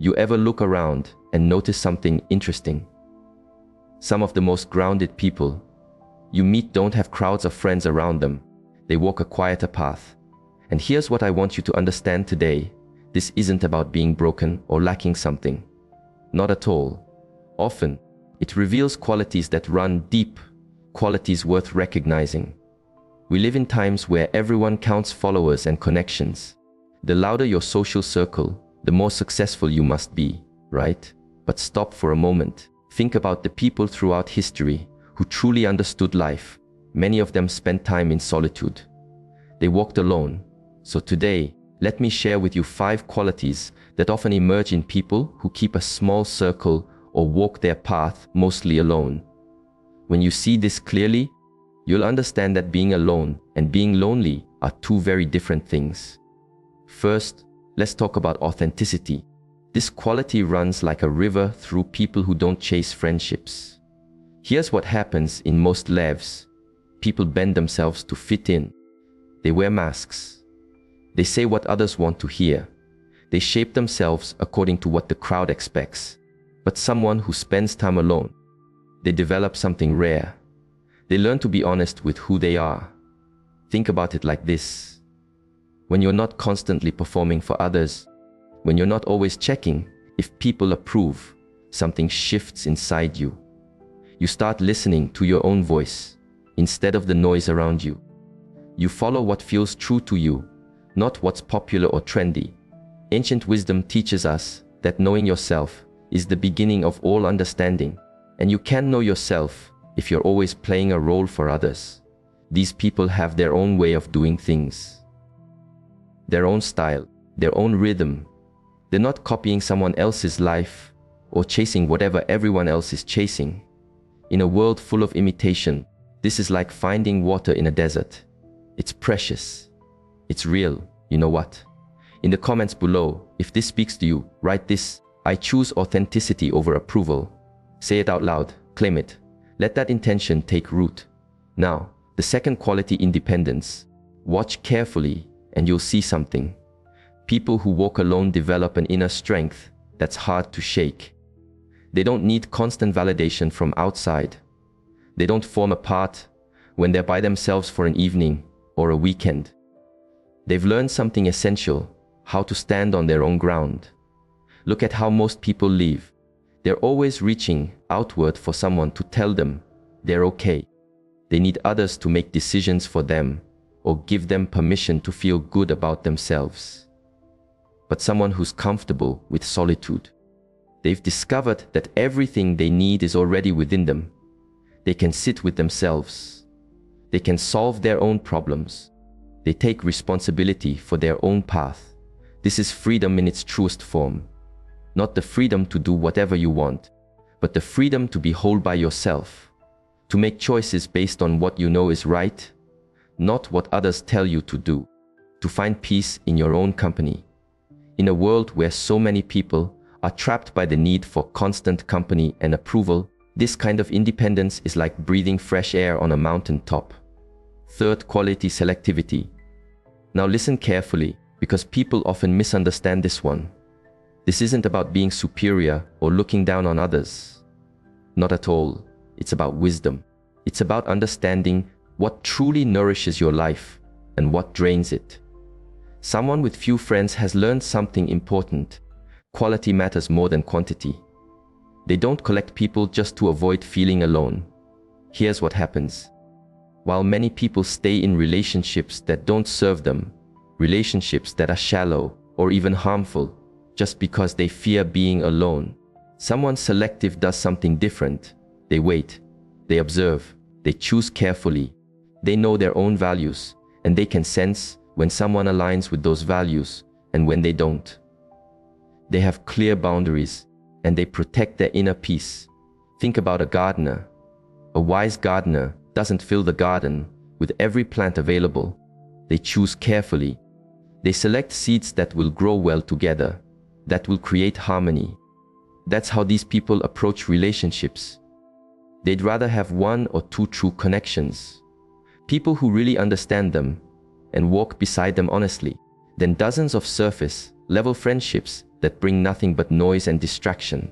You ever look around and notice something interesting? Some of the most grounded people you meet don't have crowds of friends around them. They walk a quieter path. And here's what I want you to understand today. This isn't about being broken or lacking something. Not at all. Often, it reveals qualities that run deep, qualities worth recognizing. We live in times where everyone counts followers and connections. The louder your social circle, the more successful you must be, right? But stop for a moment. Think about the people throughout history who truly understood life. Many of them spent time in solitude. They walked alone. So today, let me share with you 5 qualities that often emerge in people who keep a small circle or walk their path mostly alone. When you see this clearly, you'll understand that being alone and being lonely are 2 very different things. First, let's talk about authenticity. This quality runs like a river through people who don't chase friendships. Here's what happens in most lives. People bend themselves to fit in. They wear masks. They say what others want to hear. They shape themselves according to what the crowd expects. But someone who spends time alone, they develop something rare. They learn to be honest with who they are. Think about it like this. When you're not constantly performing for others, when you're not always checking if people approve, something shifts inside you. You start listening to your own voice instead of the noise around you. You follow what feels true to you, not what's popular or trendy. Ancient wisdom teaches us that knowing yourself is the beginning of all understanding, and you can't know yourself if you're always playing a role for others. These people have their own way of doing things, their own style, their own rhythm. They're not copying someone else's life or chasing whatever everyone else is chasing. In a world full of imitation, this is like finding water in a desert. It's precious. It's real. You know what? In the comments below, if this speaks to you, write this: I choose authenticity over approval. Say it out loud. Claim it. Let that intention take root. Now, the second quality, independence. Watch carefully and you'll see something. People who walk alone develop an inner strength that's hard to shake. They don't need constant validation from outside. They don't form apart when they're by themselves for an evening or a weekend. They've learned something essential: how to stand on their own ground. Look at how most people live. They're always reaching outward for someone to tell them they're okay. They need others to make decisions for them or give them permission to feel good about themselves. But someone who's comfortable with solitude, they've discovered that everything they need is already within them. They can sit with themselves. They can solve their own problems. They take responsibility for their own path. This is freedom in its truest form. Not the freedom to do whatever you want, but the freedom to be whole by yourself, to make choices based on what you know is right, not what others tell you to do, to find peace in your own company. In a world where so many people are trapped by the need for constant company and approval, this kind of independence is like breathing fresh air on a mountain top. Third quality, selectivity. Now listen carefully, because people often misunderstand this one. This isn't about being superior or looking down on others. Not at all. It's about wisdom. It's about understanding what truly nourishes your life and what drains it. Someone with few friends has learned something important. Quality matters more than quantity. They don't collect people just to avoid feeling alone. Here's what happens. While many people stay in relationships that don't serve them, relationships that are shallow or even harmful, just because they fear being alone, someone selective does something different. They wait, they observe, they choose carefully. They know their own values, and they can sense when someone aligns with those values and when they don't. They have clear boundaries, and they protect their inner peace. Think about a gardener. A wise gardener doesn't fill the garden with every plant available. They choose carefully. They select seeds that will grow well together, that will create harmony. That's how these people approach relationships. They'd rather have 1 or 2 true connections, people who really understand them and walk beside them honestly, than dozens of surface-level friendships that bring nothing but noise and distraction.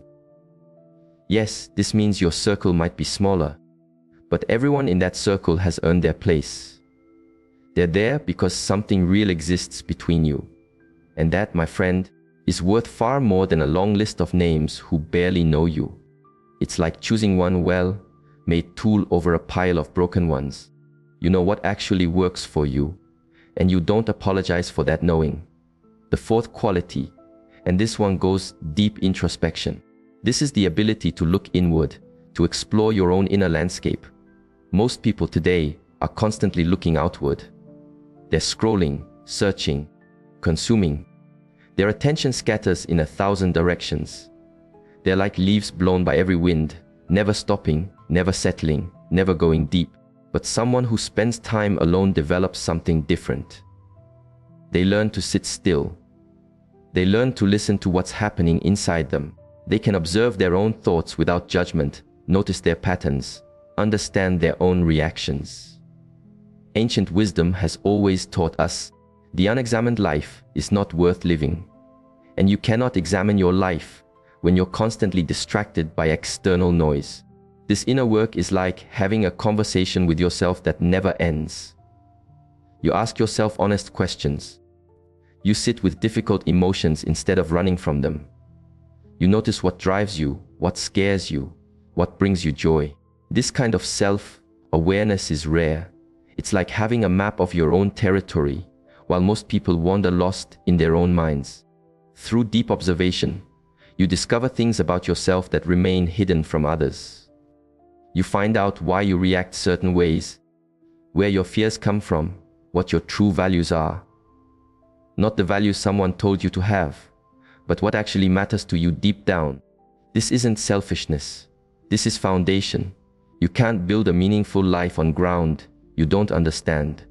Yes, this means your circle might be smaller, but everyone in that circle has earned their place. They're there because something real exists between you. And that, my friend, is worth far more than a long list of names who barely know you. It's like choosing one well-made tool over a pile of broken ones. You know what actually works for you, and you don't apologize for that knowing. The fourth quality, and this one goes deep: introspection. This is the ability to look inward, to explore your own inner landscape. Most people today are constantly looking outward. They're scrolling, searching, consuming. Their attention scatters in 1,000 directions. They're like leaves blown by every wind, never stopping, never settling, never going deep. But someone who spends time alone develops something different. They learn to sit still. They learn to listen to what's happening inside them. They can observe their own thoughts without judgment, notice their patterns, understand their own reactions. Ancient wisdom has always taught us the unexamined life is not worth living. And you cannot examine your life when you're constantly distracted by external noise. This inner work is like having a conversation with yourself that never ends. You ask yourself honest questions. You sit with difficult emotions instead of running from them. You notice what drives you, what scares you, what brings you joy. This kind of self-awareness is rare. It's like having a map of your own territory, while most people wander lost in their own minds. Through deep observation, you discover things about yourself that remain hidden from others. You find out why you react certain ways, where your fears come from, what your true values are. Not the values someone told you to have, but what actually matters to you deep down. This isn't selfishness. This is foundation. You can't build a meaningful life on ground you don't understand.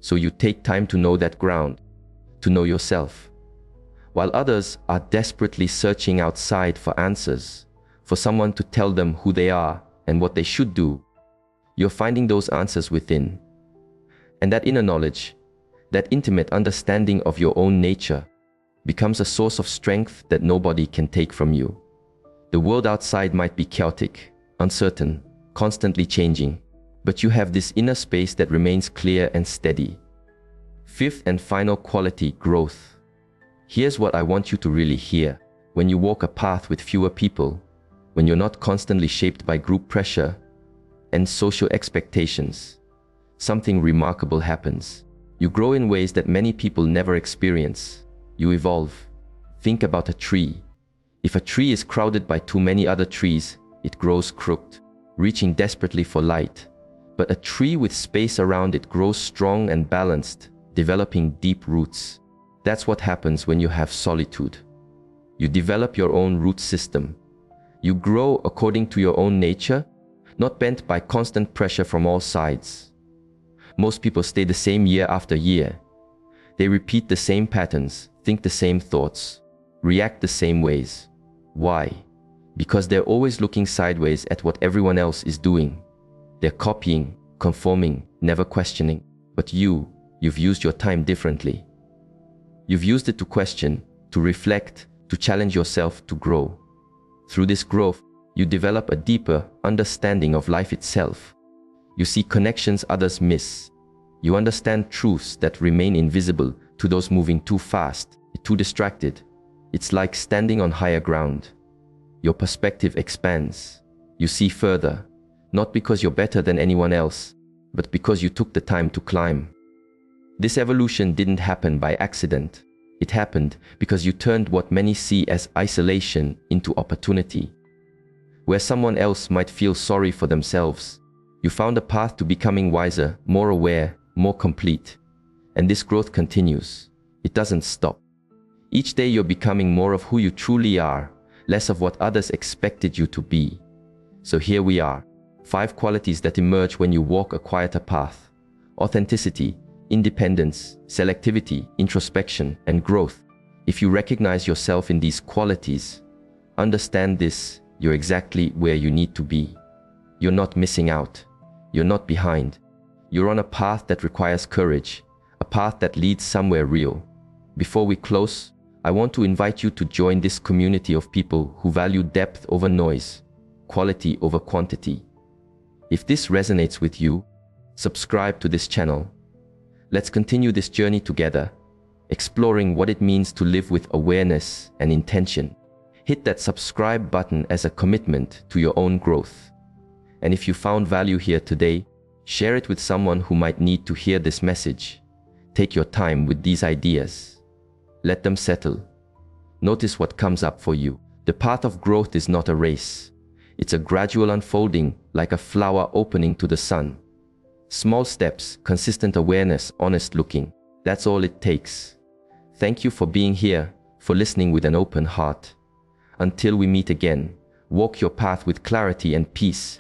So you take time to know that ground, to know yourself. While others are desperately searching outside for answers, for someone to tell them who they are and what they should do, you're finding those answers within. And that inner knowledge, that intimate understanding of your own nature, becomes a source of strength that nobody can take from you. The world outside might be chaotic, uncertain, constantly changing, but you have this inner space that remains clear and steady. Fifth and final quality: growth. Here's what I want you to really hear. When you walk a path with fewer people, when you're not constantly shaped by group pressure and social expectations, something remarkable happens. You grow in ways that many people never experience. You evolve. Think about a tree. If a tree is crowded by too many other trees, it grows crooked, reaching desperately for light. But a tree with space around it grows strong and balanced, developing deep roots. That's what happens when you have solitude. You develop your own root system. You grow according to your own nature, not bent by constant pressure from all sides. Most people stay the same year after year. They repeat the same patterns, think the same thoughts, react the same ways. Why? Because they're always looking sideways at what everyone else is doing. They're copying, conforming, never questioning. But you've used your time differently. You've used it to question, to reflect, to challenge yourself, to grow. Through this growth, you develop a deeper understanding of life itself. You see connections others miss. You understand truths that remain invisible to those moving too fast, too distracted. It's like standing on higher ground. Your perspective expands. You see further, not because you're better than anyone else, but because you took the time to climb. This evolution didn't happen by accident. It happened because you turned what many see as isolation into opportunity. Where someone else might feel sorry for themselves, you found a path to becoming wiser, more aware, more complete. And this growth continues. It doesn't stop. Each day you're becoming more of who you truly are, less of what others expected you to be. So here we are, 5 qualities that emerge when you walk a quieter path: authenticity, independence, selectivity, introspection, and growth. If you recognize yourself in these qualities, understand this: you're exactly where you need to be. You're not missing out. You're not behind. You're on a path that requires courage, a path that leads somewhere real. Before we close, I want to invite you to join this community of people who value depth over noise, quality over quantity. If this resonates with you, subscribe to this channel. Let's continue this journey together, exploring what it means to live with awareness and intention. Hit that subscribe button as a commitment to your own growth. And if you found value here today, share it with someone who might need to hear this message. Take your time with these ideas. Let them settle. Notice what comes up for you. The path of growth is not a race. It's a gradual unfolding, like a flower opening to the sun. Small steps, consistent awareness, honest looking. That's all it takes. Thank you for being here, for listening with an open heart. Until we meet again, walk your path with clarity and peace.